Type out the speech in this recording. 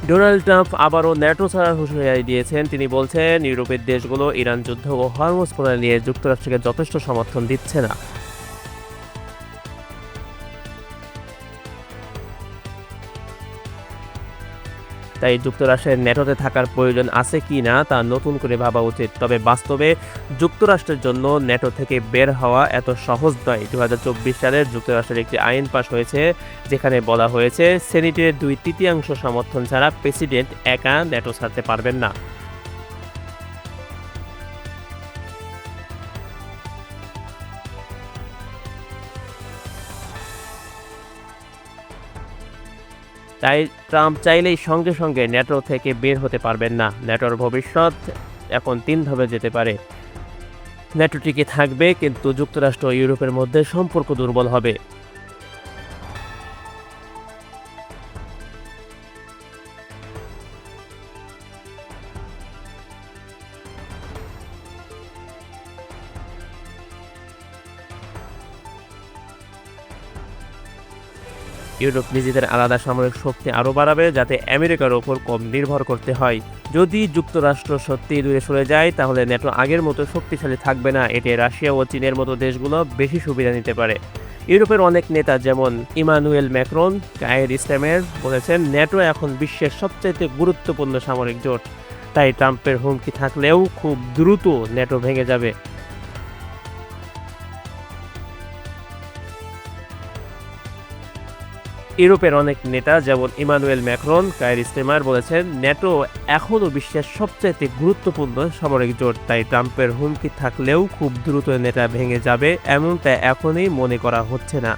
Donald Trump আবারও NATO ছাড়ার হুঁশিয়ারি দিয়েছেন। তিনি বলছেন, ইউরোপের দেশগুলো ইরান যুদ্ধ ও হরমুজ প্রণালী নিয়ে যুক্তরাষ্ট্রকে যথেষ্ট সমর্থন দিচ্ছে না। তাই যুক্তরাষ্ট্রের ন্যাটোতে থাকার প্রয়োজন আছে কি না তা নতুন করে ভাবা উচিত। তবে বাস্তবে যুক্তরাষ্ট্রের জন্য ন্যাটো থেকে বের হওয়া এত সহজ নয়। ২০২৪ সালের যুক্তরাষ্ট্রের একটি আইন পাস হয়েছে, যেখানে বলা হয়েছে সেনেটের ২/৩ সমর্থন ছাড়া প্রেসিডেন্ট একা ন্যাটো ছাড়তে পারবেন না। তাই ট্রাম্প চাইলেই সঙ্গে সঙ্গে ন্যাটো থেকে বের হতে পারবেন না। ন্যাটোর ভবিষ্যৎ এখন ৩ ধাপে যেতে পারে। ন্যাটো টিকে থাকবে, কিন্তু যুক্তরাষ্ট্র ও ইউরোপের মধ্যে সম্পর্ক দুর্বল হবে। ইউরোপ নিজেদের আলাদা সামরিক শক্তি আরও বাড়াবে, যাতে আমেরিকার ওপর কম নির্ভর করতে হয়। যদি যুক্তরাষ্ট্র সত্যিই দূরে সরে যায়, তাহলে ন্যাটো আগের মতো শক্তিশালী থাকবে না। এতে রাশিয়া ও চীনের মতো দেশগুলো বেশি সুবিধা নিতে পারে। ইউরোপের অনেক নেতা যেমন ইমানুয়েল ম্যাক্রন, কায়ের স্ট্যারমার বলেছেন, ন্যাটো এখন বিশ্বের সবচাইতে গুরুত্বপূর্ণ সামরিক জোট। তাই ট্রাম্পের হুমকি থাকলেও খুব দ্রুত ন্যাটো ভেঙে যাবে। ইউরোপের অনেক নেতা যেমন ইমানুয়েল ম্যাক্রন, কায়ের স্টেমার বলেছেন, ন্যাটো এখনও বিশ্বের সবচাইতে গুরুত্বপূর্ণ সামরিক জোট। তাই ট্রাম্পের হুমকি থাকলেও খুব দ্রুত নেতা ভেঙে যাবে এমনটা এখনই মনে করা হচ্ছে না।